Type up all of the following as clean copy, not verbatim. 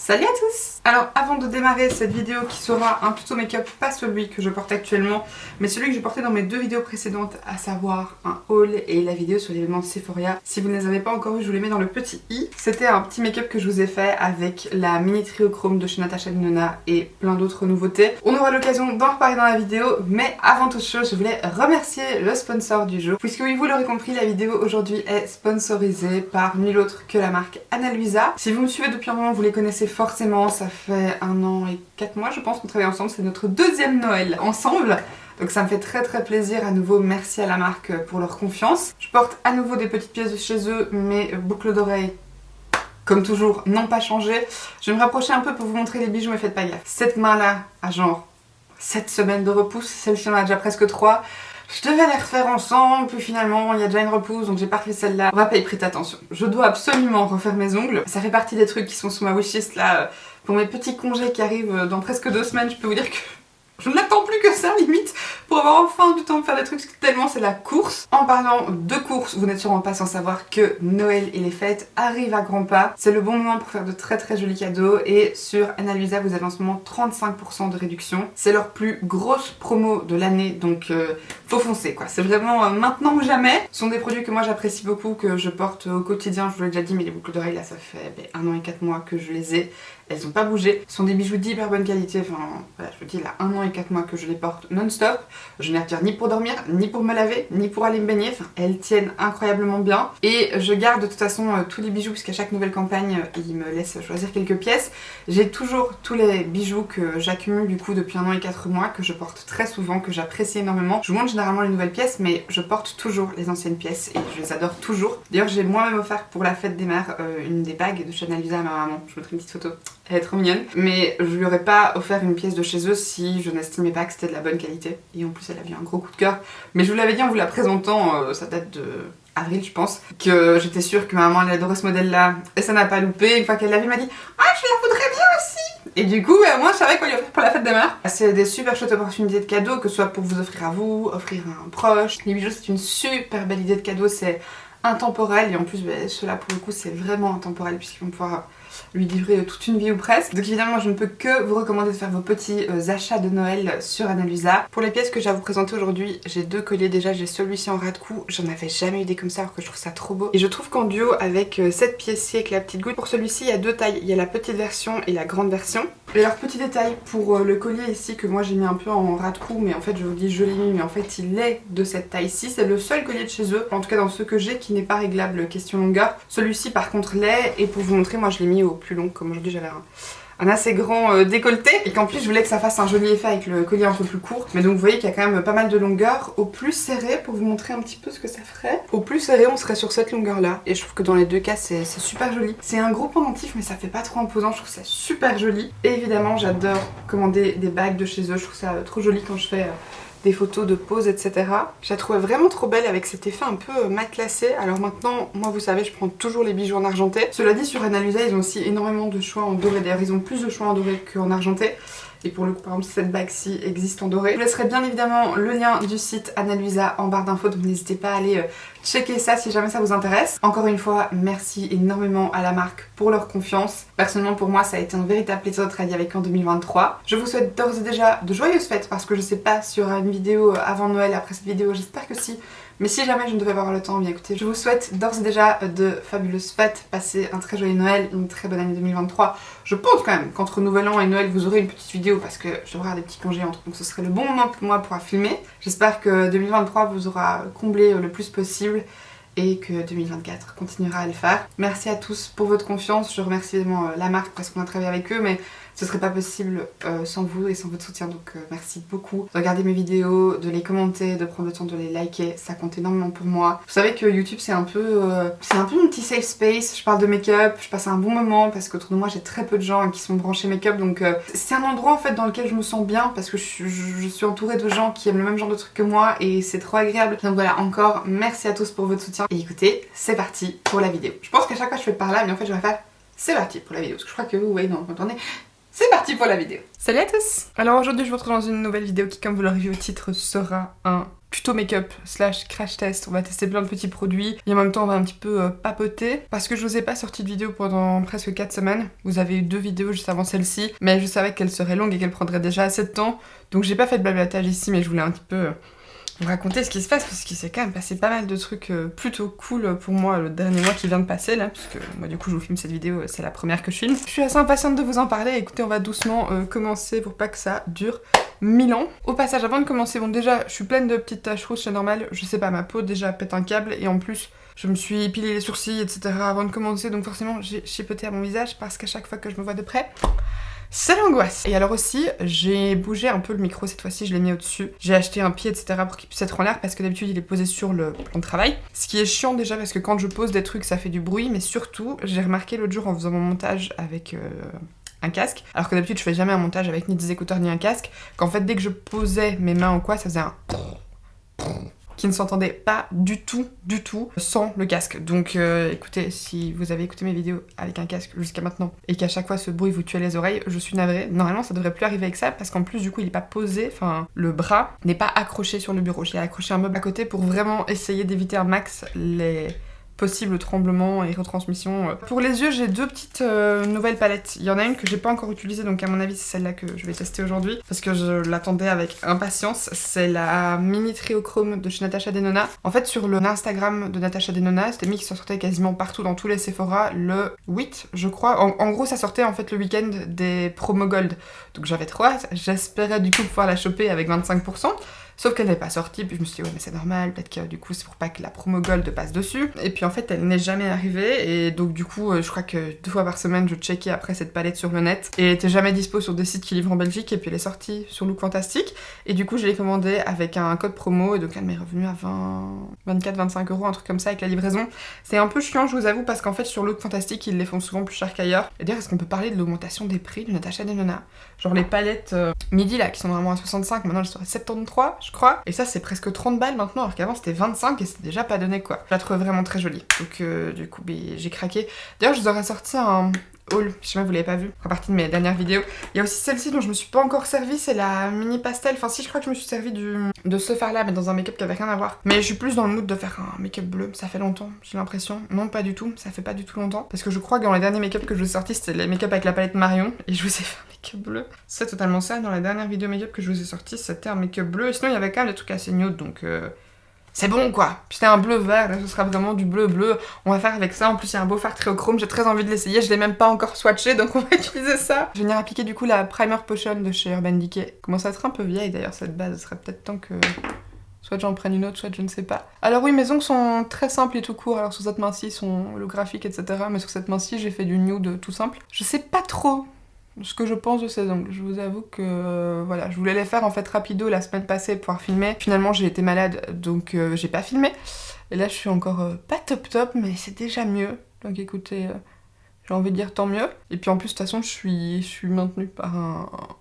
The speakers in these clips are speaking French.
Salut à tous! Alors avant de démarrer cette vidéo qui sera un tuto make-up, pas celui que je porte actuellement, mais celui que j'ai porté dans mes deux vidéos précédentes, à savoir un haul et la vidéo sur l'événement de Sephora. Si vous ne les avez pas encore vus, je vous les mets dans le petit i. C'était un petit make-up que je vous ai fait avec la mini triochrome de chez Natasha Denona et plein d'autres nouveautés. On aura l'occasion d'en reparler dans la vidéo, mais avant toute chose, je voulais remercier le sponsor du jour. Puisque oui, vous l'aurez compris, la vidéo aujourd'hui est sponsorisée par nul autre que la marque Ana Luisa. Si vous me suivez depuis un moment, vous les connaissez forcément, ça fait 1 an et 4 mois je pense qu'on travaille ensemble, c'est notre deuxième Noël ensemble. Donc ça me fait très plaisir à nouveau, merci à la marque pour leur confiance. Je porte à nouveau des petites pièces de chez eux, mes boucles d'oreilles, comme toujours, n'ont pas changé. Je vais me rapprocher un peu pour vous montrer les bijoux, mais faites pas gaffe. Cette main-là a genre 7 semaines de repousse, celle-ci en a déjà presque 3. Je devais les refaire ensemble, puis finalement il y a déjà une repousse, donc j'ai pas refait celle-là. On va pas y prêter attention. Je dois absolument refaire mes ongles. Ça fait partie des trucs qui sont sous ma wishlist là. Pour mes petits congés qui arrivent dans presque 2 semaines, je peux vous dire que je n'attends plus que ça limite pour avoir enfin du temps de faire des trucs, tellement c'est la course. En parlant de course, vous n'êtes sûrement pas sans savoir que Noël et les fêtes arrivent à grands pas. C'est le bon moment pour faire de très jolis cadeaux et sur Ana Luisa vous avez en ce moment 35% de réduction. C'est leur plus grosse promo de l'année, donc faut foncer quoi. C'est vraiment maintenant ou jamais. Ce sont des produits que moi j'apprécie beaucoup, que je porte au quotidien, je vous l'ai déjà dit, mais les boucles d'oreilles là ça fait 1 an et 4 mois que je les ai. Elles n'ont pas bougé. Ce sont des bijoux d'hyper bonne qualité. Enfin, voilà, je vous dis, là, 1 an et 4 mois que je les porte non-stop. Je ne les retire ni pour dormir, ni pour me laver, ni pour aller me baigner. Enfin, elles tiennent incroyablement bien. Et je garde de toute façon tous les bijoux, puisqu'à chaque nouvelle campagne, ils me laissent choisir quelques pièces. J'ai toujours tous les bijoux que j'accumule du coup depuis 1 an et 4 mois, que je porte très souvent, que j'apprécie énormément. Je vous montre généralement les nouvelles pièces, mais je porte toujours les anciennes pièces et je les adore toujours. D'ailleurs, j'ai moi-même offert pour la fête des mères une des bagues de chez Ana Luisa à ma maman. Je vous mettrai une petite photo. Elle est trop mignonne, mais je lui aurais pas offert une pièce de chez eux si je n'estimais pas que c'était de la bonne qualité. Et en plus elle a eu un gros coup de cœur. Mais je vous l'avais dit en vous la présentant, ça date de avril je pense, que j'étais sûre que ma maman elle adorait ce modèle là. Et ça n'a pas loupé, une fois qu'elle l'a vu elle m'a dit « Ah je la voudrais bien aussi !» Et du coup moi je savais quoi lui offrir pour la fête des mères. C'est des super chouettes opportunités de cadeaux, que ce soit pour vous offrir à vous, offrir à un proche. Les bijoux c'est une super belle idée de cadeau, c'est intemporel et en plus ceux-là pour le coup c'est vraiment intemporel puisqu'ils vont pouvoir lui livrer toute une vie ou presque. Donc évidemment je ne peux que vous recommander de faire vos petits achats de Noël sur Ana Luisa. Pour les pièces que j'ai à vous présenter aujourd'hui, j'ai 2 colliers déjà, j'ai celui-ci en ras de cou, j'en avais jamais eu des comme ça alors que je trouve ça trop beau. Et je trouve qu'en duo avec cette pièce-ci avec la petite goutte, pour celui-ci il y a 2 tailles, il y a la petite version et la grande version. Et alors petit détail pour le collier ici que moi j'ai mis un peu en ras de cou, mais en fait je vous dis je l'ai mis mais en fait il est de cette taille-ci, c'est le seul collier de chez eux, en tout cas dans ceux que j'ai qui n'est pas réglable question longueur. Celui-ci par contre l'est, et pour vous montrer moi je l'ai mis au plus long, comme aujourd'hui j'avais un assez grand décolleté et qu'en plus je voulais que ça fasse un joli effet avec le collier un peu plus court. Mais donc vous voyez qu'il y a quand même pas mal de longueur. Au plus serré, pour vous montrer un petit peu ce que ça ferait, au plus serré on serait sur cette longueur là et je trouve que dans les 2 cas c'est super joli. C'est un gros pendentif mais ça fait pas trop imposant, je trouve ça super joli. Et évidemment j'adore commander des bagues de chez eux, je trouve ça trop joli quand je fais des photos de pose etc. Je la trouvais vraiment trop belle avec cet effet un peu matelassé. Alors maintenant, moi vous savez, je prends toujours les bijoux en argenté. Cela dit, sur Ana Luisa, ils ont aussi énormément de choix en doré. D'ailleurs, ils ont plus de choix en doré qu'en argenté. Et pour le coup, par exemple, cette bague-ci existe en doré. Je vous laisserai bien évidemment le lien du site Ana Luisa en barre d'infos, donc n'hésitez pas à aller checker ça si jamais ça vous intéresse. Encore une fois, merci énormément à la marque pour leur confiance. Personnellement, pour moi, ça a été un véritable plaisir de travailler avec eux en 2023. Je vous souhaite d'ores et déjà de joyeuses fêtes, parce que je sais pas s'il y aura une vidéo avant Noël, après cette vidéo, j'espère que si. Mais si jamais je ne devais pas avoir le temps, bien écoutez, je vous souhaite d'ores et déjà de fabuleuses fêtes, passez un très joyeux Noël, une très bonne année 2023. Je pense quand même qu'entre Nouvel An et Noël vous aurez une petite vidéo parce que je devrais avoir des petits congés entre, donc ce serait le bon moment pour moi pour filmer. J'espère que 2023 vous aura comblé le plus possible et que 2024 continuera à le faire. Merci à tous pour votre confiance, je remercie évidemment la marque parce qu'on a travaillé avec eux, mais ce serait pas possible sans vous et sans votre soutien, donc merci beaucoup de regarder mes vidéos, de les commenter, de prendre le temps de les liker, ça compte énormément pour moi. Vous savez que YouTube c'est un peu mon petit safe space, je parle de make-up, je passe un bon moment parce qu'autour de moi j'ai très peu de gens qui sont branchés make-up, donc c'est un endroit en fait dans lequel je me sens bien parce que je suis entourée de gens qui aiment le même genre de trucs que moi et c'est trop agréable. Donc voilà, encore merci à tous pour votre soutien et écoutez, c'est parti pour la vidéo. Je pense qu'à chaque fois je fais par là, mais en fait je vais faire c'est parti pour la vidéo parce que je crois que vous voyez, non, attendez. C'est parti pour la vidéo. Salut à tous. Alors aujourd'hui je vous retrouve dans une nouvelle vidéo qui, comme vous l'aurez vu au titre, sera un tuto make-up slash crash test. On va tester plein de petits produits et en même temps on va un petit peu papoter parce que je vous ai pas sorti de vidéo pendant presque 4 semaines. Vous avez eu 2 vidéos juste avant celle-ci, mais je savais qu'elle serait longue et qu'elle prendrait déjà assez de temps, donc j'ai pas fait de blablatage ici, mais je voulais un petit peu vous raconter ce qui se passe parce qu'il s'est quand même passé pas mal de trucs plutôt cool pour moi le dernier mois qui vient de passer là, puisque moi du coup je vous filme cette vidéo, c'est la première que je filme. Je suis assez impatiente de vous en parler. Écoutez, on va doucement commencer pour pas que ça dure 1000 ans. Au passage, avant de commencer, bon déjà je suis pleine de petites taches rouges, c'est normal, je sais pas, ma peau déjà pète un câble et en plus je me suis épilé les sourcils etc avant de commencer, donc forcément j'ai chipoté à mon visage parce qu'à chaque fois que je me vois de près, c'est l'angoisse. Et alors aussi, j'ai bougé un peu le micro cette fois-ci, je l'ai mis au-dessus. J'ai acheté un pied, etc. pour qu'il puisse être en l'air parce que d'habitude il est posé sur le plan de travail. Ce qui est chiant déjà parce que quand je pose des trucs ça fait du bruit, mais surtout j'ai remarqué l'autre jour en faisant mon montage avec un casque, alors que d'habitude je fais jamais un montage avec ni des écouteurs ni un casque, qu'en fait dès que je posais mes mains ou quoi ça faisait un qui ne s'entendait pas du tout sans le casque. Donc écoutez, si vous avez écouté mes vidéos avec un casque jusqu'à maintenant et qu'à chaque fois ce bruit vous tue les oreilles, je suis navrée. Normalement ça devrait plus arriver avec ça parce qu'en plus du coup il est pas posé, enfin le bras n'est pas accroché sur le bureau. J'ai accroché un meuble à côté pour vraiment essayer d'éviter un max les possibles tremblements et retransmissions. Pour les yeux, j'ai 2 petites nouvelles palettes. Il y en a une que j'ai pas encore utilisée, donc à mon avis c'est celle-là que je vais tester aujourd'hui parce que je l'attendais avec impatience. C'est la mini Triochrome de chez Natasha Denona. En fait, sur le Instagram de Natasha Denona, c'était mis qui sortait quasiment partout dans tous les Sephora le 8, je crois. En gros, ça sortait en fait le week-end des promos gold. Donc j'avais trop hâte. J'espérais du coup pouvoir la choper avec 25%. Sauf qu'elle n'est pas sortie, puis je me suis dit ouais mais c'est normal, peut-être que du coup c'est pour pas que la promo gold passe dessus. Et puis en fait elle n'est jamais arrivée, et donc du coup je crois que 2 fois par semaine je checkais après cette palette sur le net, et elle était jamais dispo sur des sites qui livrent en Belgique, et puis elle est sortie sur Look Fantastic, et du coup je l'ai commandée avec un code promo, et donc elle m'est revenue à 24-25 €, un truc comme ça avec la livraison. C'est un peu chiant je vous avoue, parce qu'en fait sur Look Fantastic ils les font souvent plus cher qu'ailleurs. Et d'ailleurs est-ce qu'on peut parler de l'augmentation des prix de Natasha Denona? Genre les palettes midi là qui sont vraiment à 65, maintenant elles sont à 73 je crois, et ça c'est presque 30 balles maintenant, alors qu'avant c'était 25 et c'était déjà pas donné quoi. Je la trouve vraiment très jolie, donc du coup j'ai craqué. D'ailleurs je vous aurais sorti un haul, je sais pas, vous l'avez pas vu, à partie de mes dernières vidéos. Il y a aussi celle-ci dont je me suis pas encore servie, c'est la mini pastel. Enfin si, je crois que je me suis servie de ce fard là, mais dans un make-up qui avait rien à voir. Mais je suis plus dans le mood de faire un make-up bleu, ça fait longtemps, j'ai l'impression. Non pas du tout, ça fait pas du tout longtemps. Parce que je crois que dans les derniers make-up que je vous ai sortis, c'était les make-up avec la palette Marion, et je vous ai fait un make-up bleu. C'est totalement ça, dans la dernière vidéo make-up que je vous ai sortie, c'était un make-up bleu, et sinon il y avait quand même des trucs assez nude, donc c'est bon quoi. Puis c'était un bleu vert, là ce sera vraiment du bleu bleu. On va faire avec ça, en plus il y a un beau fard Triochrome, j'ai très envie de l'essayer, je l'ai même pas encore swatché, donc on va utiliser ça. Je vais venir appliquer du coup la Primer Potion de chez Urban Decay. Commence à être un peu vieille d'ailleurs cette base, ce serait peut-être temps que soit j'en prenne une autre, soit je ne sais pas. Alors oui, mes ongles sont très simples et tout court, alors sur cette main-ci ils sont holographiques etc, mais sur cette main-ci j'ai fait du nude tout simple. Je sais pas trop ce que je pense de ces ongles. Je vous avoue que voilà, je voulais les faire en fait rapido la semaine passée pour pouvoir filmer. Finalement j'ai été malade donc j'ai pas filmé. Et là je suis encore pas top mais c'est déjà mieux. Donc écoutez, j'ai envie de dire tant mieux. Et puis en plus de toute façon je suis maintenue par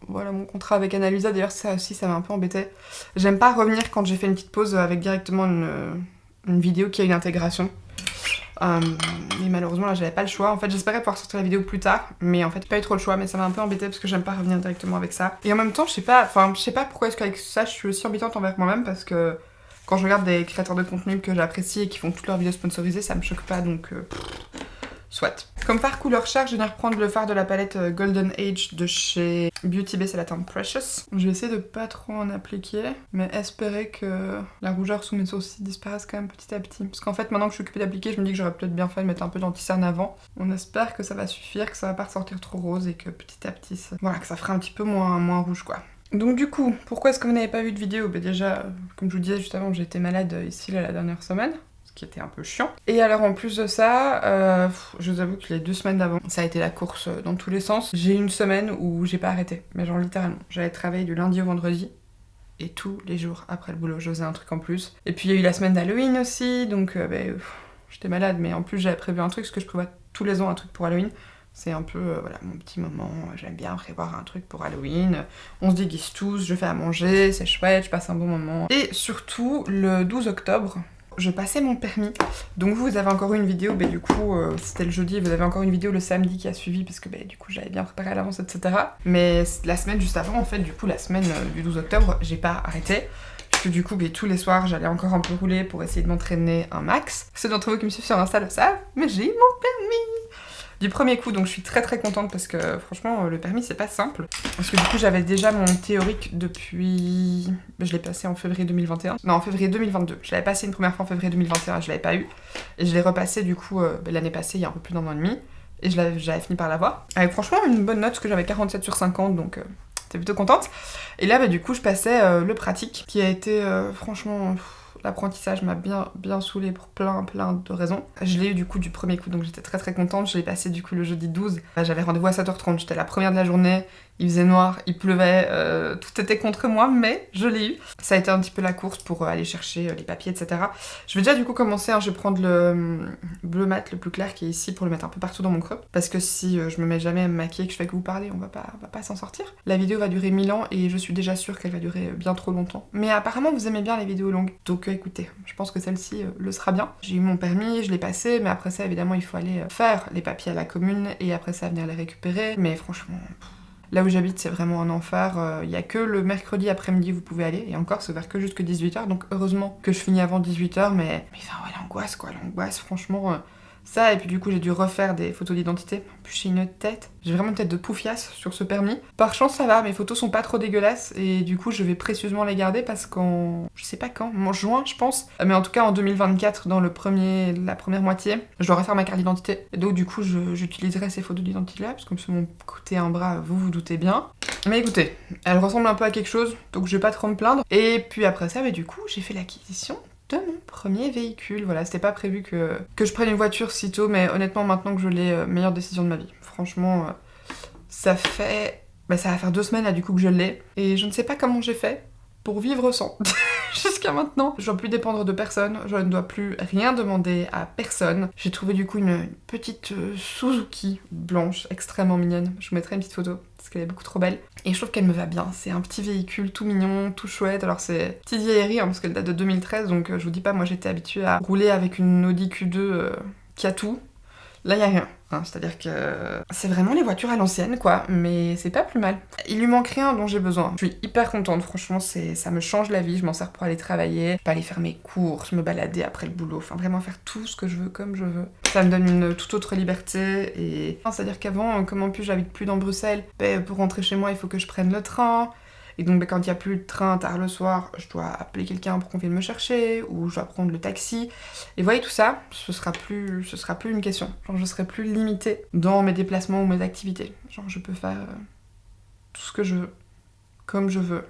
voilà, mon contrat avec Annalisa. D'ailleurs ça aussi ça m'a un peu embêté. J'aime pas revenir quand j'ai fait une petite pause avec directement une vidéo qui a une intégration. Mais malheureusement là j'avais pas le choix. En fait j'espérais pouvoir sortir la vidéo plus tard, mais en fait pas eu trop le choix, mais ça m'a un peu embêté parce que j'aime pas revenir directement avec ça. Et en même temps je sais pas pourquoi est-ce qu'avec ça je suis aussi embêtante envers moi-même, parce que quand je regarde des créateurs de contenu que j'apprécie et qui font toutes leurs vidéos sponsorisées, ça me choque pas, donc soit. Comme fard couleur chair, je viens reprendre le fard de la palette Golden Age de chez Beauty Bay Salatin Precious. Je vais essayer de pas trop en appliquer, mais espérer que la rougeur sous mes sourcils disparaisse quand même petit à petit. Parce qu'en fait, maintenant que je suis occupée d'appliquer, je me dis que j'aurais peut-être bien fait de mettre un peu d'anti-cerne avant. On espère que ça va suffire, que ça va pas ressortir trop rose et que petit à petit, voilà, que ça fera un petit peu moins rouge quoi. Donc du coup, pourquoi est-ce que vous n'avez pas vu de vidéo? Bah déjà, comme je vous disais juste avant, j'ai été malade ici là, la dernière semaine, qui était un peu chiant. Et alors en plus de ça, je vous avoue que les 2 semaines d'avant, ça a été la course dans tous les sens. J'ai eu une semaine où j'ai pas arrêté, mais genre littéralement. J'allais travailler du lundi au vendredi, et tous les jours après le boulot, je faisais un truc en plus. Et puis il y a eu la semaine d'Halloween aussi, donc j'étais malade, mais en plus j'avais prévu un truc, parce que je prévois tous les ans un truc pour Halloween. C'est un peu voilà, mon petit moment, j'aime bien prévoir un truc pour Halloween. On se déguise tous, je fais à manger, c'est chouette, je passe un bon moment. Et surtout, le 12 octobre, je passais mon permis. Donc vous avez encore eu une vidéo, mais du coup c'était le jeudi, vous avez encore une vidéo le samedi qui a suivi, parce que du coup j'avais bien préparé à l'avance, etc. Mais la semaine juste avant, en fait, du coup la semaine du 12 octobre, j'ai pas arrêté. Parce que du coup, tous les soirs, j'allais encore un peu rouler pour essayer de m'entraîner un max. Ceux d'entre vous qui me suivent sur Insta le savent, mais j'ai eu mon permis du premier coup, donc je suis très très contente parce que franchement, le permis c'est pas simple. Parce que du coup, j'avais déjà mon théorique depuis... Je l'ai passé en février 2021. Non, en février 2022. Je l'avais passé une première fois en février 2021, je l'avais pas eu. Et je l'ai repassé du coup l'année passée, il y a un peu plus d'un an et demi. Et j'avais fini par l'avoir. Avec franchement une bonne note, parce que j'avais 47 sur 50, donc j'étais plutôt contente. Et là, du coup, je passais le pratique, qui a été franchement... L'apprentissage m'a bien saoulée pour plein de raisons. Je l'ai eu du coup du premier coup, donc j'étais très contente. Je l'ai passé du coup le jeudi 12. J'avais rendez-vous à 7h30, j'étais la première de la journée. Il faisait noir, il pleuvait, tout était contre moi, mais je l'ai eu. Ça a été un petit peu la course pour aller chercher les papiers, etc. Je vais déjà du coup commencer, je vais prendre le bleu mat le plus clair qui est ici pour le mettre un peu partout dans mon creux. Parce que si je me mets jamais à me maquiller et que je fais que vous parler, on va pas s'en sortir. La vidéo va durer 1000 ans et je suis déjà sûre qu'elle va durer bien trop longtemps. Mais apparemment vous aimez bien les vidéos longues, donc écoutez, je pense que celle-ci le sera bien. J'ai eu mon permis, je l'ai passé, mais après ça évidemment il faut aller faire les papiers à la commune et après ça venir les récupérer. Mais franchement... Là où j'habite, c'est vraiment un enfer. Il y a que le mercredi après-midi vous pouvez aller. Et encore, c'est ouvert que jusque 18h. Donc heureusement que je finis avant 18h. Mais enfin, ouais, l'angoisse, quoi. L'angoisse, franchement. Ça, et puis du coup, j'ai dû refaire des photos d'identité. En plus, j'ai une tête. J'ai vraiment une tête de poufiasse sur ce permis. Par chance, ça va. Mes photos sont pas trop dégueulasses. Et du coup, je vais précieusement les garder parce qu'en... Je sais pas quand. En juin, je pense. Mais en tout cas, en 2024, dans la première moitié, je dois refaire ma carte d'identité. Et donc, du coup, j'utiliserai ces photos d'identité-là. Parce que comme c'est mon côté un bras, vous vous doutez bien. Mais écoutez, elle ressemble un peu à quelque chose. Donc, je vais pas trop me plaindre. Et puis après ça, du coup, j'ai fait l'acquisition de mon premier véhicule. Voilà, c'était pas prévu que je prenne une voiture si tôt, mais honnêtement, maintenant que je l'ai, meilleure décision de ma vie. Franchement, ça va faire 2 semaines là du coup que je l'ai, et je ne sais pas comment j'ai fait pour vivre sans. Jusqu'à maintenant, je ne dois plus dépendre de personne, je ne dois plus rien demander à personne. J'ai trouvé du coup une petite Suzuki blanche, extrêmement mignonne. Je vous mettrai une petite photo, parce qu'elle est beaucoup trop belle. Et je trouve qu'elle me va bien, c'est un petit véhicule tout mignon, tout chouette. Alors c'est petite vieillerie, parce qu'elle date de 2013, donc je vous dis pas, moi j'étais habituée à rouler avec une Audi Q2 qui a tout. Là, il y a rien. C'est-à-dire que c'est vraiment les voitures à l'ancienne, quoi. Mais c'est pas plus mal. Il lui manque rien dont j'ai besoin. Je suis hyper contente. Franchement, ça me change la vie. Je m'en sers pour aller travailler, pas aller faire mes courses, me balader après le boulot. Enfin, vraiment faire tout ce que je veux comme je veux. Ça me donne une toute autre liberté. Et c'est-à-dire qu'avant, comme en plus j'habite plus dans Bruxelles, pour rentrer chez moi, il faut que je prenne le train. Et donc quand il n'y a plus de train tard le soir, je dois appeler quelqu'un pour qu'on vienne me chercher, ou je dois prendre le taxi. Et vous voyez, tout ça, ce sera plus une question. Genre, je serai plus limitée dans mes déplacements ou mes activités. Genre, je peux faire tout ce que je veux, comme je veux,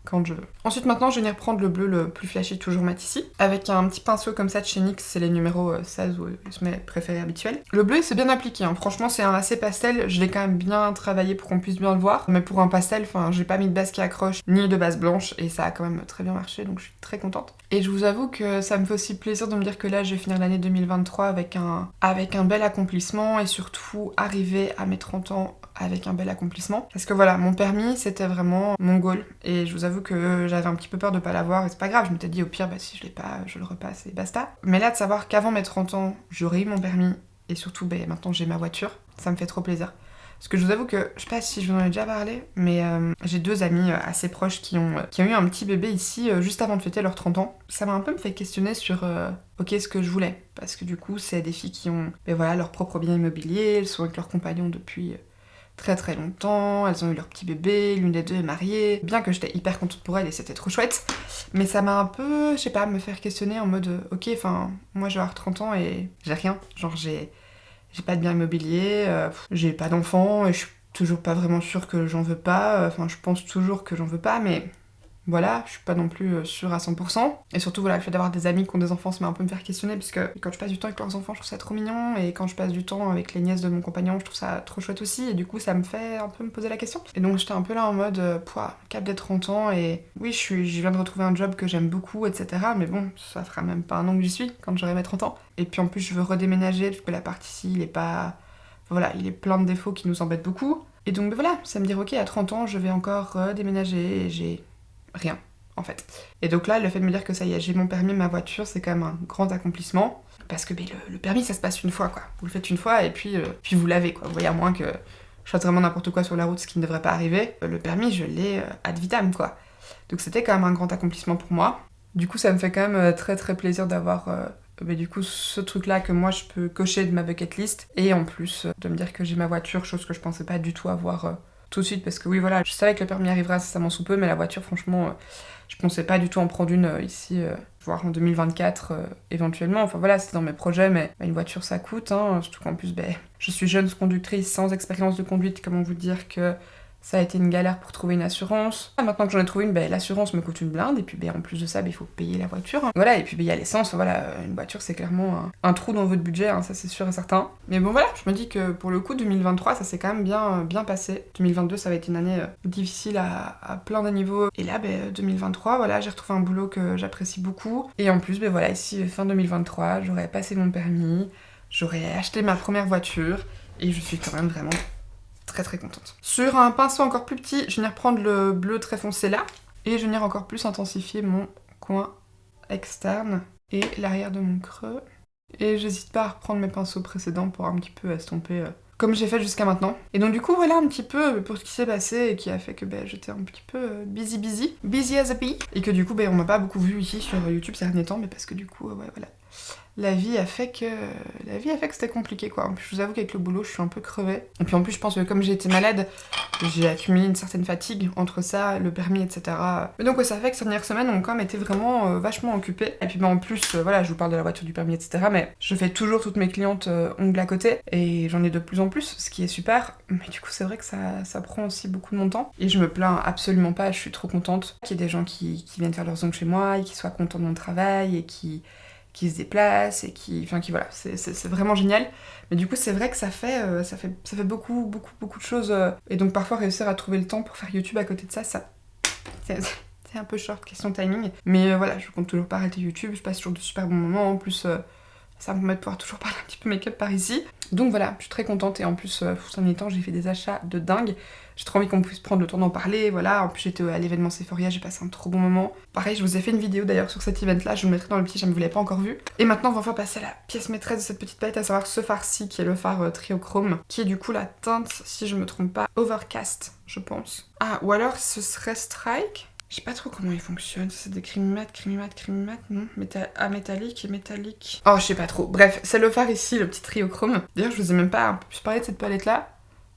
quand je veux. Ensuite, maintenant, je vais venir prendre le bleu le plus flashy, toujours mat ici, avec un petit pinceau comme ça de chez NYX, c'est les numéros 16 ou mes préférés habituels. Le bleu, c'est bien appliqué, hein. Franchement, c'est un assez pastel, je l'ai quand même bien travaillé pour qu'on puisse bien le voir, mais pour un pastel, j'ai pas mis de base qui accroche, ni de base blanche, et ça a quand même très bien marché, donc je suis très contente. Et je vous avoue que ça me fait aussi plaisir de me dire que là, je vais finir l'année 2023 avec un bel accomplissement, et surtout arriver à mes 30 ans avec un bel accomplissement. Parce que voilà, mon permis, c'était vraiment mon goal. Et je vous avoue que j'avais un petit peu peur de pas l'avoir, et c'est pas grave, je m'étais dit au pire, si je l'ai pas, je le repasse et basta. Mais là, de savoir qu'avant mes 30 ans, j'aurais eu mon permis, et surtout, maintenant j'ai ma voiture, ça me fait trop plaisir. Parce que je vous avoue que, je sais pas si je vous en ai déjà parlé, mais j'ai 2 amis assez proches qui ont eu un petit bébé ici juste avant de fêter leurs 30 ans. Ça m'a un peu fait questionner sur ce que je voulais. Parce que du coup, c'est des filles qui ont leur propre bien immobilier, elles sont avec leurs compagnons depuis très longtemps, elles ont eu leur petit bébé, l'une des 2 est mariée. Bien que j'étais hyper contente pour elle et c'était trop chouette, mais ça m'a un peu, je sais pas, me faire questionner en mode moi je vais avoir 30 ans et j'ai rien. Genre j'ai pas de bien immobilier, j'ai pas d'enfants et je suis toujours pas vraiment sûre que j'en veux pas. Je pense toujours que j'en veux pas, mais voilà, je suis pas non plus sûre à 100%. Et surtout, le fait d'avoir des amis qui ont des enfants, ça m'a un peu me faire questionner, parce que quand je passe du temps avec leurs enfants, je trouve ça trop mignon, et quand je passe du temps avec les nièces de mon compagnon, je trouve ça trop chouette aussi, et du coup, ça me fait un peu me poser la question. Et donc, j'étais un peu là en mode, cap des 30 ans, et oui, je viens de retrouver un job que j'aime beaucoup, etc. Mais bon, ça fera même pas un an que j'y suis, quand j'aurai mes 30 ans. Et puis en plus, je veux redéménager, parce que l'appart ici, il est pas... il est plein de défauts qui nous embêtent beaucoup. Et donc, voilà, ça me dit, ok, à 30 ans, je vais encore redéménager, et j'ai rien, en fait. Et donc là, le fait de me dire que ça y est, j'ai mon permis, ma voiture, c'est quand même un grand accomplissement. Parce que le permis, ça se passe une fois, quoi. Vous le faites une fois et puis vous l'avez, quoi. Vous voyez, à moins que je fasse vraiment n'importe quoi sur la route, ce qui ne devrait pas arriver. Le permis, je l'ai ad vitam, quoi. Donc c'était quand même un grand accomplissement pour moi. Du coup ça me fait quand même très très plaisir d'avoir du coup ce truc là que moi je peux cocher de ma bucket list, et en plus de me dire que j'ai ma voiture, chose que je pensais pas du tout avoir tout de suite, parce que oui voilà, je savais que le permis arriverait incessamment sous peu, mais la voiture franchement je pensais pas du tout en prendre une ici, voire en 2024 éventuellement. Enfin voilà, c'était dans mes projets, mais une voiture ça coûte, hein, surtout qu'en plus je suis jeune conductrice sans expérience de conduite, comment vous dire que ça a été une galère pour trouver une assurance. Maintenant que j'en ai trouvé une, l'assurance me coûte une blinde, et puis en plus de ça, il faut payer la voiture. Hein. Voilà, et puis il y a l'essence, voilà, une voiture c'est clairement un trou dans votre budget, hein, ça c'est sûr et certain. Mais bon voilà, je me dis que pour le coup 2023 ça s'est quand même bien passé. 2022 ça va être une année difficile à plein de niveaux. Et là 2023, voilà, j'ai retrouvé un boulot que j'apprécie beaucoup. Et en plus voilà, ici fin 2023, j'aurais passé mon permis, j'aurais acheté ma première voiture, et je suis quand même vraiment très très contente. Sur un pinceau encore plus petit, je viens reprendre le bleu très foncé là, et je viens encore plus intensifier mon coin externe et l'arrière de mon creux. Et j'hésite pas à reprendre mes pinceaux précédents pour un petit peu estomper comme j'ai fait jusqu'à maintenant. Et donc du coup voilà un petit peu pour ce qui s'est passé et qui a fait que j'étais un petit peu busy as a bee, et que du coup on m'a pas beaucoup vu ici sur YouTube ces derniers temps, mais parce que du coup ouais voilà, la vie a fait que c'était compliqué quoi. En plus, je vous avoue qu'avec le boulot, je suis un peu crevée. Et puis en plus, je pense que comme j'ai été malade, j'ai accumulé une certaine fatigue entre ça, le permis, etc. Mais donc ouais, ça fait que ces dernières semaines ont quand même été vraiment vachement occupées. Et puis en plus, voilà, je vous parle de la voiture, du permis, etc. Mais je fais toujours toutes mes clientes ongles à côté, et j'en ai de plus en plus, ce qui est super. Mais du coup, c'est vrai que ça prend aussi beaucoup de mon temps. Et je me plains absolument pas, je suis trop contente qu'il y ait des gens qui viennent faire leurs ongles chez moi, et qui soient contents de mon travail, et qui se déplacent, et qui voilà, c'est vraiment génial. Mais du coup c'est vrai que ça fait beaucoup de choses, et donc parfois réussir à trouver le temps pour faire YouTube à côté de ça c'est un peu short, question timing. Mais voilà, je compte toujours pas arrêter YouTube, je passe toujours de super bons moments, en plus ça me permet de pouvoir toujours parler un petit peu make-up par ici. Donc voilà, je suis très contente, et en plus, ces derniers temps, j'ai fait des achats de dingue. J'ai trop envie qu'on puisse prendre le temps d'en parler, voilà. En plus, j'étais à l'événement Sephoria, j'ai passé un trop bon moment. Pareil, je vous ai fait une vidéo d'ailleurs sur cet event-là, je vous le mettrai dans le petit, je ne vous l'avez pas encore vu. Et maintenant, on va enfin passer à la pièce maîtresse de cette petite palette, à savoir ce fard-ci, qui est le fard Triochrome, qui est du coup la teinte, si je me trompe pas, Overcast, je pense. Ah, ou alors ce serait Strike. Je sais pas trop comment il fonctionne, c'est des creamy mat, non métallique et métallique. Oh, je sais pas trop. Bref, c'est le fard ici, le petit Triochrome. D'ailleurs, je vous ai même pas un peu plus parlé de cette palette-là.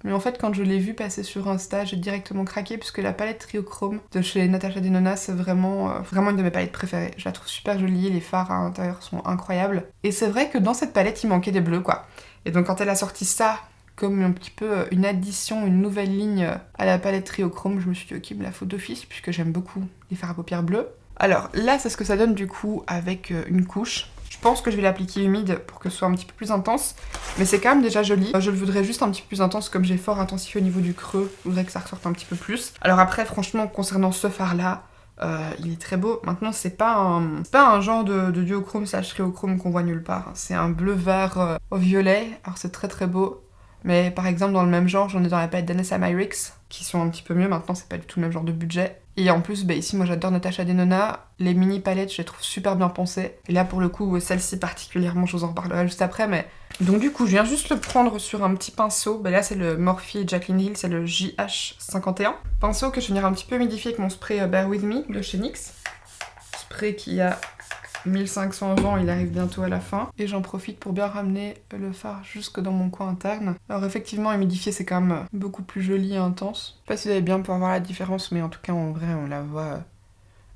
Mais en fait, quand je l'ai vue passer sur Insta, j'ai directement craqué, puisque la palette Triochrome de chez Natasha Denona, c'est vraiment une de mes palettes préférées. Je la trouve super jolie, les fards à l'intérieur sont incroyables. Et c'est vrai que dans cette palette, il manquait des bleus, quoi. Et donc quand elle a sorti ça, comme un petit peu une addition, une nouvelle ligne à la palette Triochrome, je me suis dit ok, il me la faut d'office, puisque j'aime beaucoup les fards à paupières bleues. Alors là, c'est ce que ça donne du coup avec une couche. Je pense que je vais l'appliquer humide pour que ce soit un petit peu plus intense, mais c'est quand même déjà joli. Je le voudrais juste un petit peu plus intense, comme j'ai fort intensifié au niveau du creux, je voudrais que ça ressorte un petit peu plus. Alors après, franchement, concernant ce fard-là, il est très beau. Maintenant, c'est pas un genre de duochrome slash triochrome qu'on voit nulle part. C'est un bleu-vert au violet, alors c'est très très beau. Mais par exemple, dans le même genre, j'en ai dans la palette d'Anessa Myrix, qui sont un petit peu mieux. Maintenant, c'est pas du tout le même genre de budget. Et en plus, ici, moi j'adore Natasha Denona. Les mini palettes, je les trouve super bien pensées. Et là, pour le coup, celle-ci particulièrement, je vous en reparlerai juste après. Mais donc, du coup, je viens juste le prendre sur un petit pinceau. Là, c'est le Morphe Jaclyn Hill, c'est le JH51. Pinceau que je vais venir un petit peu humidifier avec mon spray Bear With Me de chez NYX. Spray qui a 1500 vents, il arrive bientôt à la fin. Et j'en profite pour bien ramener le fard jusque dans mon coin interne. Alors effectivement, humidifier c'est quand même beaucoup plus joli et intense. Je sais pas si vous allez bien pouvoir voir la différence, mais en tout cas en vrai on la voit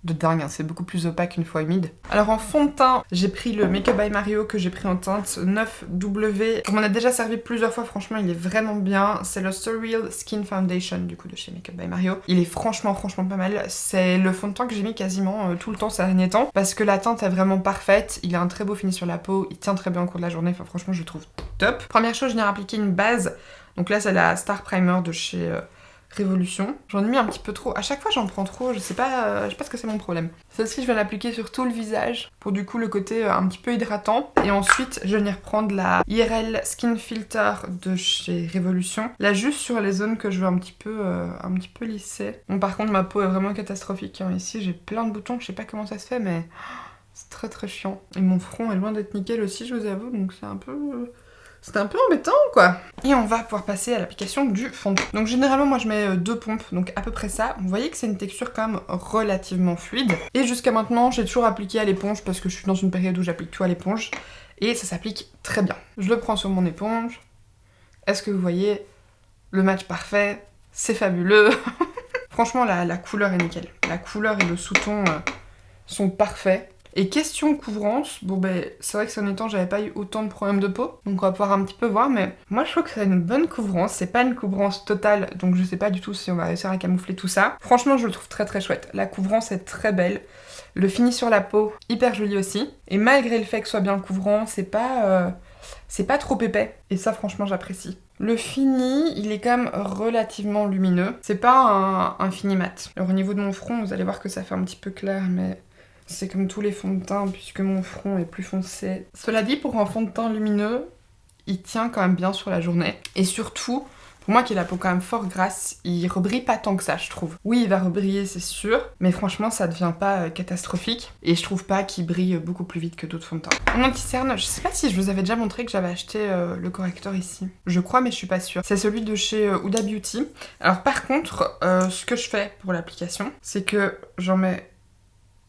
de dingue, hein. C'est beaucoup plus opaque une fois humide. Alors en fond de teint, j'ai pris le Make Up by Mario que j'ai pris en teinte 9W. On m'en a déjà servi plusieurs fois, franchement il est vraiment bien. C'est le Surreal Skin Foundation du coup de chez Make Up by Mario. Il est franchement pas mal. C'est le fond de teint que j'ai mis quasiment tout le temps ces derniers temps, parce que la teinte est vraiment parfaite. Il a un très beau fini sur la peau, il tient très bien au cours de la journée, enfin franchement je le trouve top. Première chose, je viens appliquer une base. Donc là c'est la Star Primer de chez Révolution. J'en ai mis un petit peu trop. À chaque fois j'en prends trop, je sais pas ce que c'est mon problème. Celle-ci je vais l'appliquer sur tout le visage pour du coup le côté un petit peu hydratant. Et ensuite je vais venir prendre la IRL Skin Filter de chez Révolution. Là juste sur les zones que je veux un petit peu lisser. Bon par contre ma peau est vraiment catastrophique, hein. Ici j'ai plein de boutons, je sais pas comment ça se fait mais c'est très chiant. Et mon front est loin d'être nickel aussi, je vous avoue, donc c'est un peu C'était un peu embêtant quoi. Et on va pouvoir passer à l'application du fond de teint. Donc généralement moi je mets 2 pompes, donc à peu près ça. Vous voyez que c'est une texture quand même relativement fluide. Et jusqu'à maintenant j'ai toujours appliqué à l'éponge parce que je suis dans une période où j'applique tout à l'éponge. Et ça s'applique très bien. Je le prends sur mon éponge. Est-ce que vous voyez le match parfait? C'est fabuleux. Franchement la couleur est nickel. La couleur et le sous-ton sont parfaits. Et question couvrance, bon ben c'est vrai que ces derniers temps j'avais pas eu autant de problèmes de peau, donc on va pouvoir un petit peu voir, mais moi je trouve que ça a une bonne couvrance, c'est pas une couvrance totale, donc je sais pas du tout si on va réussir à camoufler tout ça. Franchement je le trouve très très chouette, la couvrance est très belle, le fini sur la peau, hyper joli aussi, et malgré le fait que ce soit bien couvrant, c'est pas trop épais, et ça franchement j'apprécie. Le fini, il est quand même relativement lumineux, c'est pas un fini mat. Alors au niveau de mon front, vous allez voir que ça fait un petit peu clair, mais... c'est comme tous les fonds de teint puisque mon front est plus foncé. Cela dit, pour un fond de teint lumineux, il tient quand même bien sur la journée. Et surtout, pour moi qui ai la peau quand même fort grasse, il rebrille pas tant que ça, je trouve. Oui, il va rebriller, c'est sûr, mais franchement, ça devient pas catastrophique. Et je trouve pas qu'il brille beaucoup plus vite que d'autres fonds de teint. Mon anti-cerne, je sais pas si je vous avais déjà montré que j'avais acheté le correcteur ici. Je crois, mais je suis pas sûre. C'est celui de chez Huda Beauty. Alors par contre, ce que je fais pour l'application, c'est que j'en mets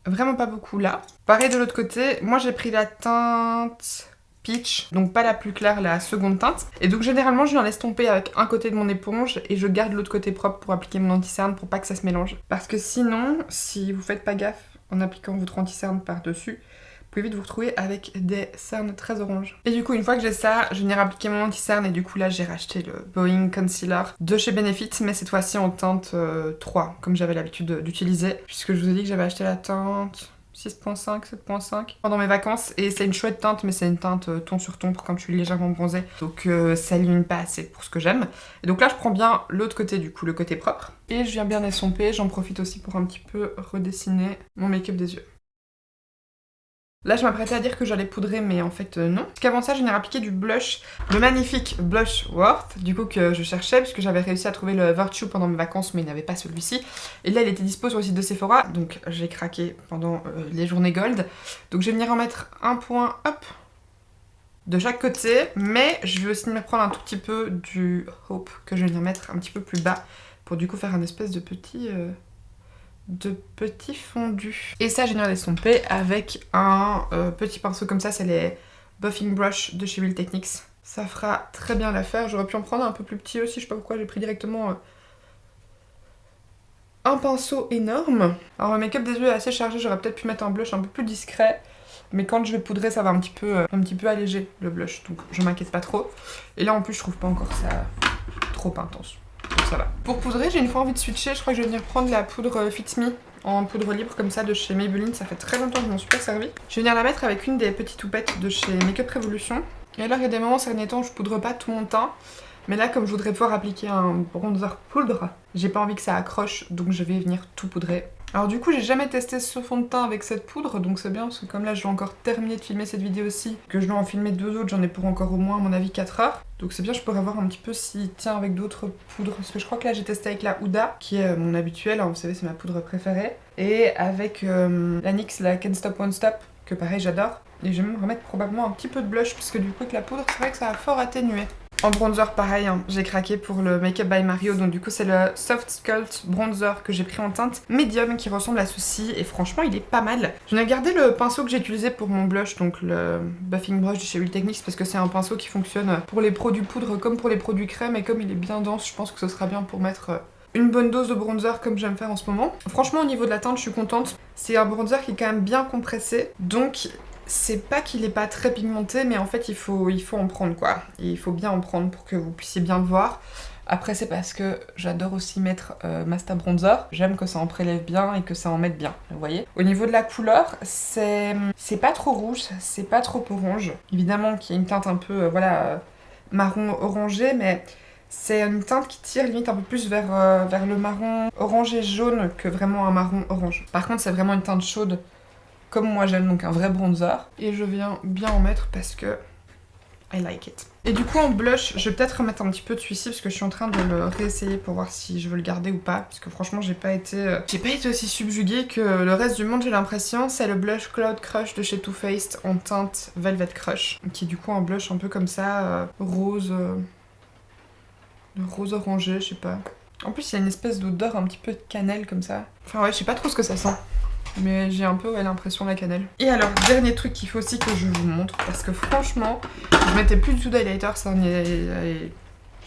vraiment pas beaucoup là. Pareil de l'autre côté, moi j'ai pris la teinte peach, donc pas la plus claire, la seconde teinte. Et donc généralement je viens l'estomper avec un côté de mon éponge et je garde l'autre côté propre pour appliquer mon anti-cerne pour pas que ça se mélange. Parce que sinon, si vous faites pas gaffe en appliquant votre anti-cerne par-dessus, vous pouvez vite vous retrouver avec des cernes très oranges. Et du coup, une fois que j'ai ça, je vais venir appliquer mon anti-cerne et du coup là j'ai racheté le Bowing Concealer de chez Benefit, mais cette fois-ci en teinte 3, comme j'avais l'habitude d'utiliser, puisque je vous ai dit que j'avais acheté la teinte 6.5, 7.5 pendant mes vacances, et c'est une chouette teinte, mais c'est une teinte ton sur ton pour quand je suis légèrement bronzée, donc ça illumine pas assez pour ce que j'aime. Et donc là je prends bien l'autre côté, du coup le côté propre, et je viens bien estomper, j'en profite aussi pour un petit peu redessiner mon make-up des yeux. Là, je m'apprêtais à dire que j'allais poudrer, mais en fait, non. Parce qu'avant ça, je venais appliquer du blush, le magnifique blush Worth, du coup, que je cherchais, puisque j'avais réussi à trouver le Virtue pendant mes vacances, mais il n'avait pas celui-ci. Et là, il était dispo sur le site de Sephora, donc j'ai craqué pendant les journées gold. Donc je vais venir en mettre un point, hop, de chaque côté, mais je vais aussi venir prendre un tout petit peu du Hope, que je vais venir mettre un petit peu plus bas, pour du coup faire un espèce de petit fondu. Et ça, j'ai viens l'estomper avec un petit pinceau comme ça, c'est les Buffing Brush de chez Real Techniques. Ça fera très bien l'affaire. J'aurais pu en prendre un peu plus petit aussi, je sais pas pourquoi j'ai pris directement un pinceau énorme. Alors le make-up des yeux est assez chargé, j'aurais peut-être pu mettre un blush un peu plus discret, mais quand je vais poudrer, ça va un petit peu alléger le blush, donc je m'inquiète pas trop. Et là en plus, je trouve pas encore ça trop intense. Donc ça va. Pour poudrer, j'ai une fois envie de switcher, je crois que je vais venir prendre la poudre Fit Me en poudre libre comme ça de chez Maybelline, ça fait très longtemps que je m'en suis pas servi. Je vais venir la mettre avec une des petites houpettes de chez Makeup Revolution. Et alors il y a des moments ces derniers temps où je poudre pas tout mon teint, mais là comme je voudrais pouvoir appliquer un bronzer poudre, j'ai pas envie que ça accroche, donc je vais venir tout poudrer. Alors du coup j'ai jamais testé ce fond de teint avec cette poudre, donc c'est bien parce que comme là je vais encore terminer de filmer cette vidéo aussi, que je dois en filmer 2 autres, j'en ai pour encore au moins à mon avis 4 heures. Donc c'est bien, je pourrais voir un petit peu s'il tient avec d'autres poudres, parce que je crois que là j'ai testé avec la Huda, qui est mon habituelle, hein, vous savez c'est ma poudre préférée, et avec la NYX, la Can't Stop Won't Stop, que pareil j'adore. Et je vais me remettre probablement un petit peu de blush, puisque du coup avec la poudre c'est vrai que ça a fort atténué. En bronzer pareil, hein, j'ai craqué pour le Make Up by Mario, donc du coup c'est le Soft Sculpt Bronzer que j'ai pris en teinte médium qui ressemble à ceci, et franchement il est pas mal. Je vais garder le pinceau que j'ai utilisé pour mon blush, donc le Buffing Brush de chez Real Techniques, parce que c'est un pinceau qui fonctionne pour les produits poudre comme pour les produits crème, et comme il est bien dense, je pense que ce sera bien pour mettre une bonne dose de bronzer comme j'aime faire en ce moment. Franchement au niveau de la teinte je suis contente, c'est un bronzer qui est quand même bien compressé, donc c'est pas qu'il est pas très pigmenté, mais en fait il faut en prendre quoi. Il faut bien en prendre pour que vous puissiez bien le voir. Après c'est parce que j'adore aussi mettre Masta Bronzer. J'aime que ça en prélève bien et que ça en mette bien, vous voyez. Au niveau de la couleur, c'est pas trop rouge, c'est pas trop orange. Évidemment qu'il y a une teinte un peu marron orangé, mais c'est une teinte qui tire limite un peu plus vers le marron orangé jaune que vraiment un marron orange. Par contre c'est vraiment une teinte chaude, comme moi j'aime, donc un vrai bronzer. Et je viens bien en mettre parce que I like it. Et du coup en blush, je vais peut-être remettre un petit peu de celui-ci parce que je suis en train de le réessayer pour voir si je veux le garder ou pas. Parce que franchement j'ai pas été aussi subjuguée que le reste du monde, j'ai l'impression. C'est le blush Cloud Crush de chez Too Faced en teinte Velvet Crush. Qui est du coup un blush un peu comme ça, rose orangé, je sais pas. En plus il y a une espèce d'odeur un petit peu de cannelle comme ça. Enfin ouais, je sais pas trop ce que ça sent. Mais j'ai un peu l'impression de la cannelle. Et alors, dernier truc qu'il faut aussi que je vous montre, parce que franchement, je mettais plus du tout d'highlighter ces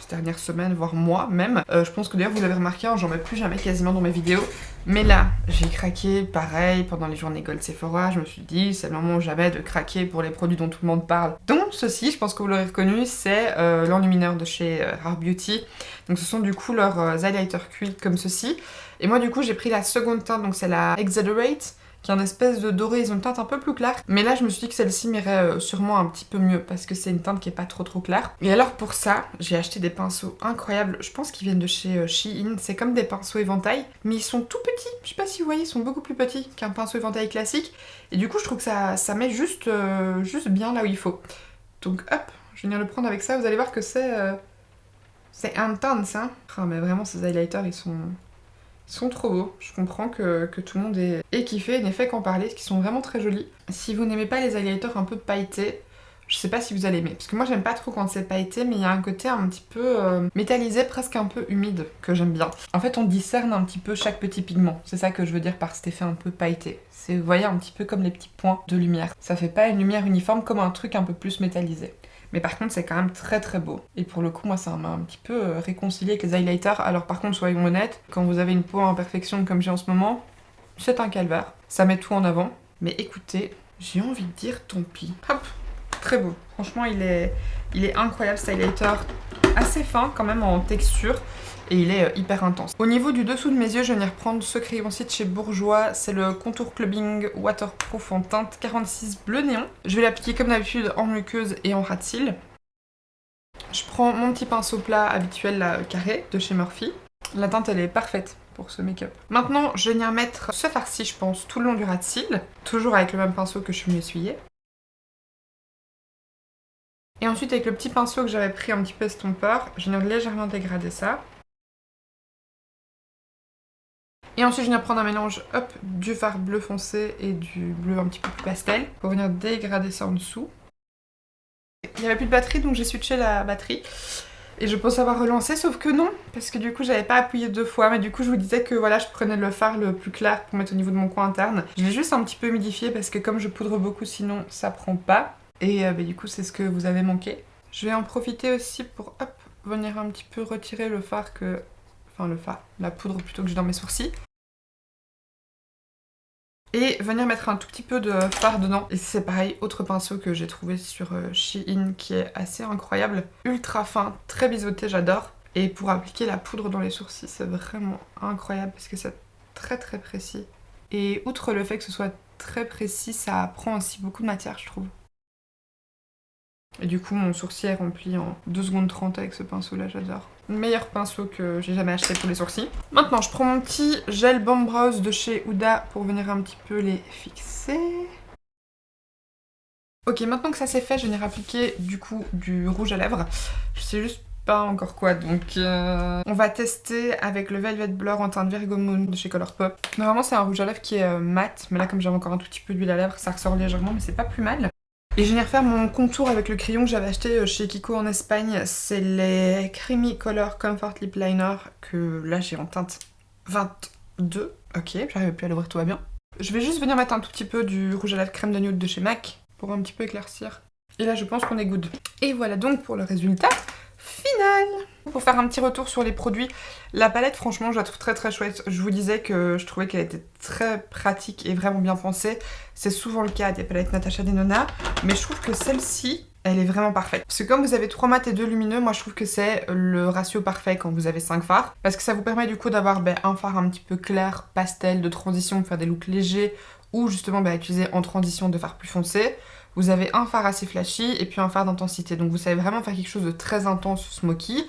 dernières semaines, voire mois même. Je pense que d'ailleurs vous l'avez remarqué, hein, j'en mets plus jamais quasiment dans mes vidéos. Mais là, j'ai craqué, pareil, pendant les journées Gold Sephora, je me suis dit, c'est le moment jamais de craquer pour les produits dont tout le monde parle. Donc ceci, je pense que vous l'aurez reconnu, c'est l'enlumineur de chez Rare Beauty. Donc ce sont du coup leurs highlighters cuits comme ceci. Et moi du coup j'ai pris la seconde teinte, donc c'est la Exaggerate, qui est une espèce de doré, ils ont une teinte un peu plus claire. Mais là je me suis dit que celle-ci m'irait sûrement un petit peu mieux, parce que c'est une teinte qui est pas trop claire. Et alors pour ça, j'ai acheté des pinceaux incroyables, je pense qu'ils viennent de chez Shein, c'est comme des pinceaux éventail, mais ils sont tout petits, je sais pas si vous voyez, ils sont beaucoup plus petits qu'un pinceau éventail classique. Et du coup je trouve que ça met juste bien là où il faut. Donc hop, je vais venir le prendre avec ça, vous allez voir que c'est intense hein. Oh, mais vraiment ces highlighters ils sont trop beaux. Je comprends que tout le monde ait kiffé et n'ait fait qu'en parler, parce qu'ils sont vraiment très jolis. Si vous n'aimez pas les highlighters un peu pailletés, je sais pas si vous allez aimer. Parce que moi j'aime pas trop quand c'est pailleté, mais il y a un côté un petit peu métallisé, presque un peu humide, que j'aime bien. En fait on discerne un petit peu chaque petit pigment. C'est ça que je veux dire par cet effet un peu pailleté. C'est, vous voyez, un petit peu comme les petits points de lumière. Ça fait pas une lumière uniforme comme un truc un peu plus métallisé. Mais par contre c'est quand même très beau. Et pour le coup moi ça m'a un petit peu réconcilié avec les highlighters. Alors par contre soyons honnêtes, quand vous avez une peau en imperfection comme j'ai en ce moment, c'est un calvaire. Ça met tout en avant. Mais écoutez, j'ai envie de dire tant pis. Hop, très beau. Franchement il est incroyable cet highlighter. Assez fin quand même en texture. Et il est hyper intense. Au niveau du dessous de mes yeux, je vais venir prendre ce crayon-ci de chez Bourjois. C'est le Contour Clubbing Waterproof en teinte 46 bleu néon. Je vais l'appliquer comme d'habitude en muqueuse et en ras de cils. Je prends mon petit pinceau plat habituel, là, carré, de chez Morphe. La teinte, elle est parfaite pour ce make-up. Maintenant, je vais venir mettre ce farci, je pense, tout le long du ras de cils. Toujours avec le même pinceau que je suis venue essuyer. Et ensuite, avec le petit pinceau que j'avais pris un petit peu estompeur, je viens légèrement dégrader ça. Et ensuite je viens prendre un mélange hop, du fard bleu foncé et du bleu un petit peu plus pastel pour venir dégrader ça en dessous. Il n'y avait plus de batterie donc j'ai switché la batterie. Et je pense avoir relancé, sauf que non, parce que du coup j'avais pas appuyé 2 fois, mais du coup je vous disais que voilà, je prenais le fard le plus clair pour mettre au niveau de mon coin interne. Je l'ai juste un petit peu humidifié parce que comme je poudre beaucoup sinon ça prend pas. Et du coup c'est ce que vous avez manqué. Je vais en profiter aussi pour hop, venir un petit peu retirer le fard que... Enfin le fard, la poudre plutôt que j'ai dans mes sourcils. Et venir mettre un tout petit peu de fard dedans. Et c'est pareil, autre pinceau que j'ai trouvé sur Shein qui est assez incroyable. Ultra fin, très biseauté, j'adore. Et pour appliquer la poudre dans les sourcils, c'est vraiment incroyable parce que c'est très précis. Et outre le fait que ce soit très précis, ça prend aussi beaucoup de matière, je trouve. Et du coup, mon sourcil est rempli en 2 secondes 30 avec ce pinceau-là, j'adore. Le meilleur pinceau que j'ai jamais acheté pour les sourcils. Maintenant, je prends mon petit gel Balm Brows de chez Huda pour venir un petit peu les fixer. Ok, maintenant que ça c'est fait, je vais venir appliquer du coup du rouge à lèvres. Je sais juste pas encore quoi, donc on va tester avec le Velvet Blur en teinte Virgo Moon de chez Colourpop. Normalement c'est un rouge à lèvres qui est mat, mais là comme j'avais encore un tout petit peu d'huile à lèvres, ça ressort légèrement, mais c'est pas plus mal. Et je vais venir faire mon contour avec le crayon que j'avais acheté chez Kiko en Espagne. C'est les Creamy Color Comfort Lip Liner que là j'ai en teinte 22. Ok, j'arrive plus à l'ouvrir, tout va bien. Je vais juste venir mettre un tout petit peu du rouge à lèvres crème de nude de chez MAC pour un petit peu éclaircir. Et là je pense qu'on est good. Et voilà donc pour le résultat final. Pour faire un petit retour sur les produits, la palette franchement je la trouve très chouette. Je vous disais que je trouvais qu'elle était très pratique et vraiment bien pensée. C'est souvent le cas des palettes Natasha Denona, mais je trouve que celle-ci, elle est vraiment parfaite. Parce que comme vous avez 3 mat et 2 lumineux, moi je trouve que c'est le ratio parfait quand vous avez 5 fards. Parce que ça vous permet du coup d'avoir un fard un petit peu clair, pastel, de transition, pour faire des looks légers, ou justement utiliser en transition de fard plus foncé. Vous avez un fard assez flashy et puis un fard d'intensité. Donc vous savez vraiment faire quelque chose de très intense smoky,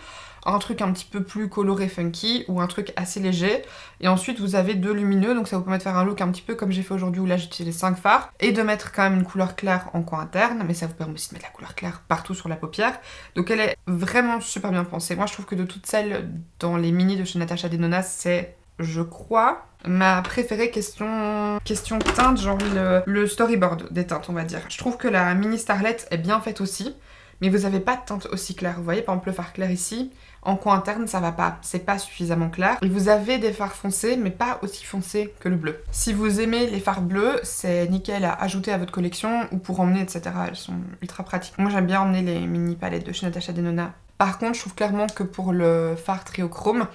un truc un petit peu plus coloré funky ou un truc assez léger. Et ensuite vous avez 2 lumineux, donc ça vous permet de faire un look un petit peu comme j'ai fait aujourd'hui où là j'utilise 5 fards. Et de mettre quand même une couleur claire en coin interne, mais ça vous permet aussi de mettre la couleur claire partout sur la paupière. Donc elle est vraiment super bien pensée. Moi je trouve que de toutes celles dans les mini de chez Natasha Denona, c'est, je crois, ma préférée question teinte, genre le storyboard des teintes on va dire. Je trouve que la mini Starlet est bien faite aussi, mais vous avez pas de teinte aussi claire. Vous voyez par exemple le fard clair ici, en coin interne ça va pas, c'est pas suffisamment clair. Et vous avez des fards foncés, mais pas aussi foncés que le bleu. Si vous aimez les fards bleus, c'est nickel à ajouter à votre collection ou pour emmener etc. Elles sont ultra pratiques. Moi j'aime bien emmener les mini palettes de chez Natasha Denona. Par contre, je trouve clairement que pour le fard triochrome,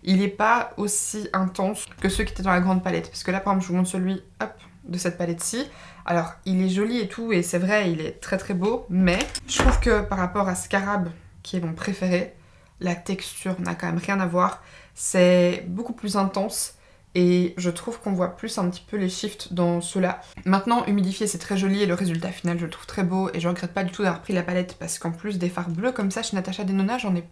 il n'est pas aussi intense que ceux qui étaient dans la grande palette. Parce que là, par exemple, je vous montre celui, hop, de cette palette-ci. Alors, il est joli et tout, et c'est vrai, il est très très beau, mais je trouve que par rapport à Scarab, qui est mon préféré, la texture n'a quand même rien à voir. C'est beaucoup plus intense. Et je trouve qu'on voit plus un petit peu les shifts dans ceux-là. Maintenant, humidifié, c'est très joli et le résultat final, je le trouve très beau. Et je regrette pas du tout d'avoir pris la palette parce qu'en plus des fards bleus comme ça, chez Natasha Denona, j'en ai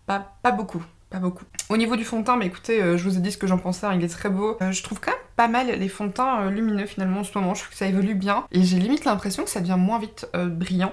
pas beaucoup. Pas beaucoup. Au niveau du fond de teint, bah écoutez, je vous ai dit ce que j'en pensais, hein, il est très beau. Je trouve quand même pas mal les fonds de teint lumineux finalement en ce moment. Je trouve que ça évolue bien. Et j'ai limite l'impression que ça devient moins vite brillant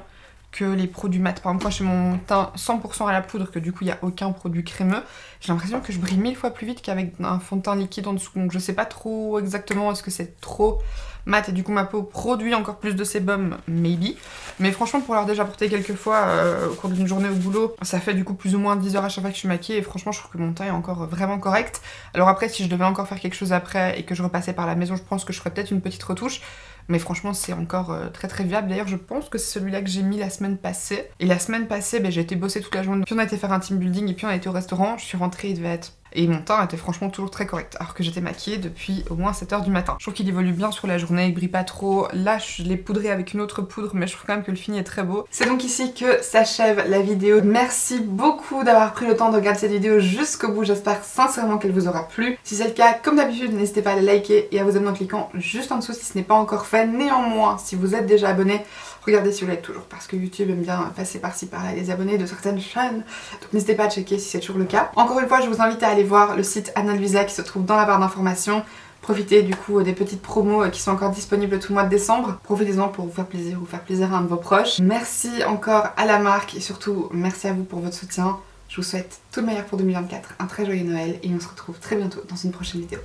que les produits mat. Par exemple, moi j'ai mon teint 100% à la poudre, que du coup il n'y a aucun produit crémeux. J'ai l'impression que je brille 1000 fois plus vite qu'avec un fond de teint liquide en dessous. Donc je sais pas trop exactement, est-ce que c'est trop mat et du coup ma peau produit encore plus de sébum, maybe. Mais franchement, pour l'avoir déjà porté quelques fois au cours d'une journée au boulot, ça fait du coup plus ou moins 10 heures à chaque fois que je suis maquillée et franchement je trouve que mon teint est encore vraiment correct. Alors après, si je devais encore faire quelque chose après et que je repassais par la maison, je pense que je ferais peut-être une petite retouche. Mais franchement, c'est encore très très viable. D'ailleurs, je pense que c'est celui-là que j'ai mis la semaine passée. Et la semaine passée, j'ai été bosser toute la journée. Puis on a été faire un team building et puis on a été au restaurant. Je suis rentrée, il devait être... Et mon teint était franchement toujours très correct, alors que j'étais maquillée depuis au moins 7 h du matin. Je trouve qu'il évolue bien sur la journée, il brille pas trop. Là, je l'ai poudré avec une autre poudre, mais je trouve quand même que le fini est très beau. C'est donc ici que s'achève la vidéo. Merci beaucoup d'avoir pris le temps de regarder cette vidéo jusqu'au bout. J'espère sincèrement qu'elle vous aura plu. Si c'est le cas, comme d'habitude, n'hésitez pas à la liker et à vous abonner en cliquant juste en dessous si ce n'est pas encore fait. Néanmoins, si vous êtes déjà abonné, regardez si vous l'êtes toujours, parce que YouTube aime bien passer par-ci par-là les abonnés de certaines chaînes. Donc n'hésitez pas à checker si c'est toujours le cas. Encore une fois, je vous invite à aller voir le site Anna Luisa qui se trouve dans la barre d'informations. Profitez du coup des petites promos qui sont encore disponibles tout le mois de décembre. Profitez-en pour vous faire plaisir ou faire plaisir à un de vos proches. Merci encore à la marque et surtout merci à vous pour votre soutien. Je vous souhaite tout le meilleur pour 2024, un très joyeux Noël et on se retrouve très bientôt dans une prochaine vidéo.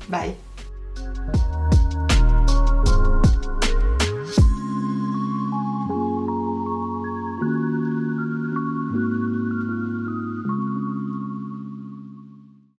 Bye!